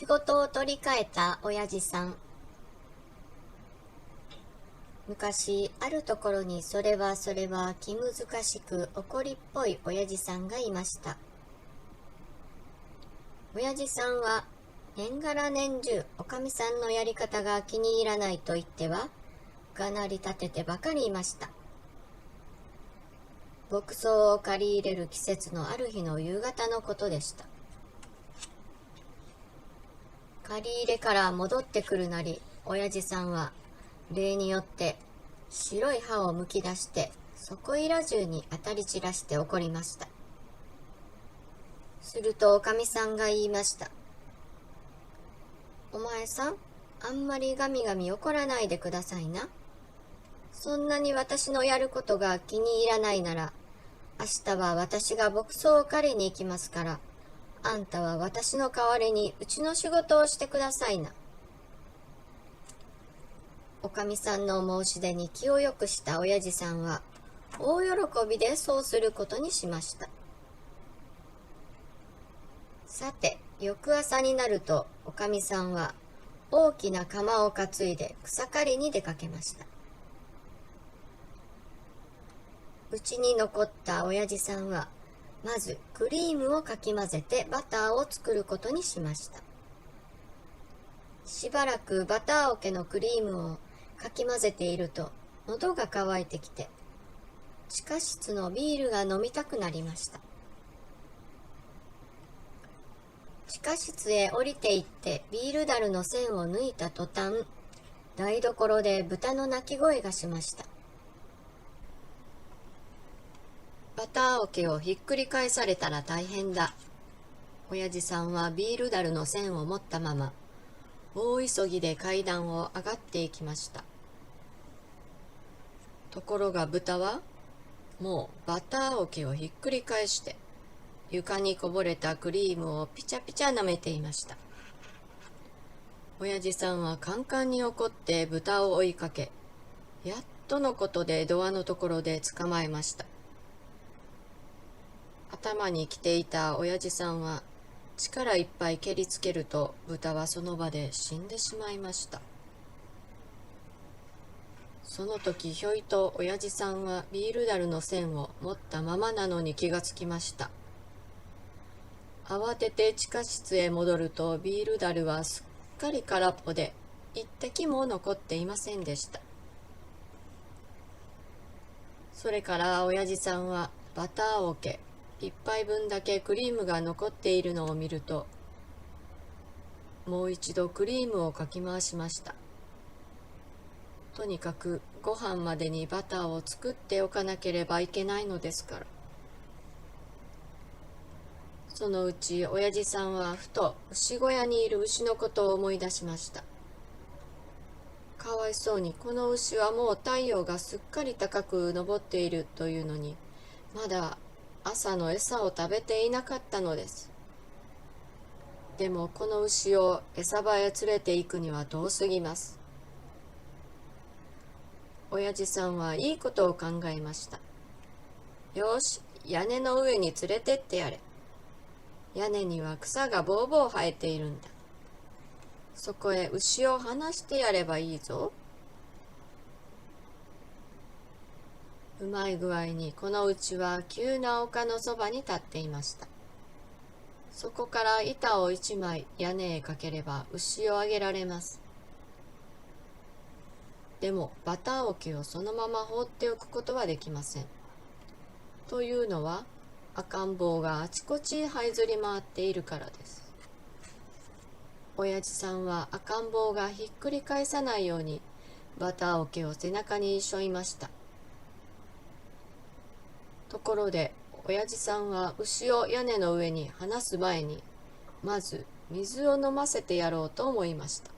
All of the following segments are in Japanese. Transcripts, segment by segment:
仕事を取り替えた親父さん。昔、あるところにそれは気難しく怒りっぽい親父さんがいました。親父さんは、年がら年中、おかみさんのやり方が気に入らないと言っては、がなり立ててばかりいました。牧草を借り入れる季節のある日の夕方のことでした。借り入れから戻ってくるなり、親父さんは例によって白い歯をむき出してそこいら中に当たり散らして怒りました。するとおかみさんが言いました。お前さん、あんまりガミガミ怒らないでくださいな。そんなに私のやることが気に入らないなら、明日は私が牧草を借りに行きますから、あんたは私の代わりにうちの仕事をしてくださいな。おかみさんの申し出に気をよくした親父さんは大喜びでそうすることにしました。さて、翌朝になるとおかみさんは大きな鎌を担いで草刈りに出かけました。うちに残った親父さんはまずクリームをかき混ぜてバターを作ることにしました。しばらくバター桶のクリームをかき混ぜていると喉が渇いてきて、地下室のビールが飲みたくなりました。地下室へ降りて行ってビール樽の栓を抜いた途端、台所で豚の鳴き声がしました。バター桶をひっくり返されたら大変だ。親父さんはビール樽の栓を持ったまま、大急ぎで階段を上がっていきました。ところが豚は、もうバター桶をひっくり返して、床にこぼれたクリームをピチャピチャ舐めていました。親父さんはカンカンに怒って豚を追いかけ、やっとのことでドアのところで捕まえました。頭にきていた親父さんは力いっぱい蹴りつけると豚はその場で死んでしまいました。その時ひょいと親父さんはビール樽の栓を持ったままなのに気がつきました。慌てて地下室へ戻るとビール樽はすっかり空っぽで一滴も残っていませんでした。それから親父さんはバター桶一杯分だけクリームが残っているのを見ると、もう一度クリームをかき回しました。とにかくご飯までにバターを作っておかなければいけないのですから。そのうち親父さんはふと牛小屋にいる牛のことを思い出しました。かわいそうにこの牛はもう太陽がすっかり高く昇っているというのに、まだ朝の餌を食べていなかったのです。でもこの牛を餌場へ連れて行くには遠すぎます。親父さんはいいことを考えました。よし、屋根の上に連れてってやれ。屋根には草がぼうぼう生えているんだ。そこへ牛を放してやればいいぞ。うまい具合にこの牛は急な丘のそばに立っていました。そこから板を一枚屋根へかければ牛をあげられます。でもバター桶をそのまま放っておくことはできません。というのは赤ん坊があちこち這いずり回っているからです。親父さんは赤ん坊がひっくり返さないようにバター桶を背中に背負いました。ところで親父さんは牛を屋根の上に放す前にまず水を飲ませてやろうと思いました。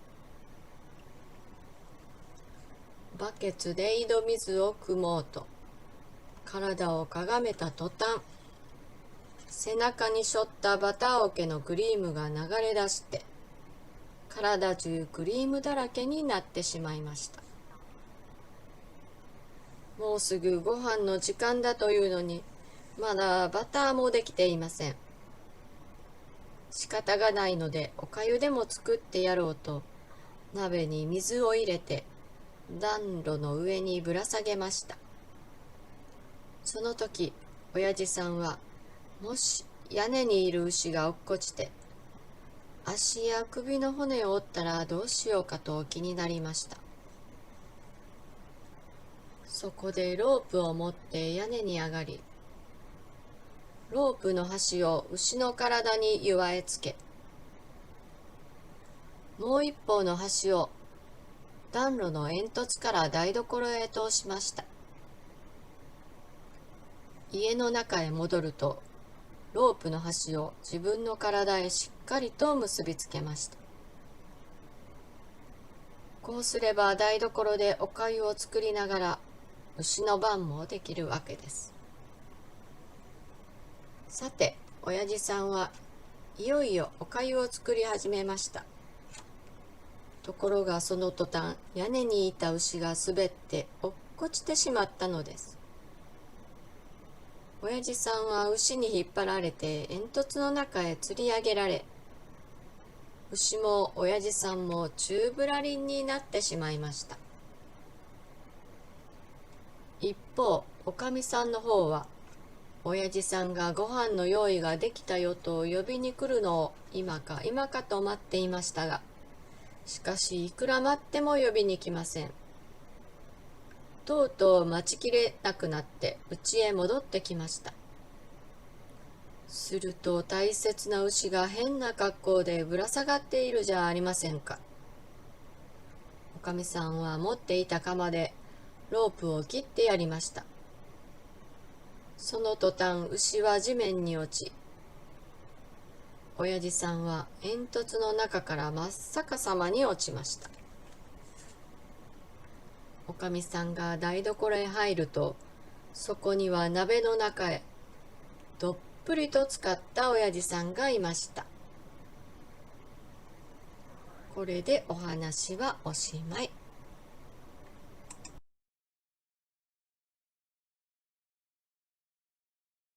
バケツで井戸水を汲もうと体をかがめた途端、背中に背負ったバター桶のクリームが流れ出して体中クリームだらけになってしまいました。もうすぐご飯の時間だというのにまだバターもできていません。仕方がないのでおかゆでも作ってやろうと、鍋に水を入れて暖炉の上にぶら下げました。その時、親父さんは、もし屋根にいる牛が落っこちて、足や首の骨を折ったらどうしようかと気になりました。そこでロープを持って屋根に上がり、ロープの端を牛の体に結わえつけ、もう一方の端を暖炉の煙突から台所へ通しました。家の中へ戻ると、ロープの端を自分の体へしっかりと結びつけました。こうすれば台所でおかゆを作りながら牛の番もできるわけです。さて、親父さんはいよいよおかゆを作り始めました。ところがその途端、屋根にいた牛が滑って落っこちてしまったのです。親父さんは牛に引っ張られて煙突の中へ吊り上げられ、牛も親父さんも宙ぶらりんになってしまいました。一方、おかみさんの方は、親父さんがご飯の用意ができたよと呼びに来るのを今か今かと待っていましたが、しかしいくら待っても呼びに来ません。とうとう待ちきれなくなって家へ戻ってきました。すると大切な牛が変な格好でぶら下がっているじゃありませんか。おかみさんは持っていた鎌でロープを切ってやりました。その途端牛は地面に落ち、親父さんは煙突の中から真っ逆さまに落ちました。おかみさんが台所へ入ると、そこには鍋の中へどっぷりと浸かった親父さんがいました。これでお話はおしまい。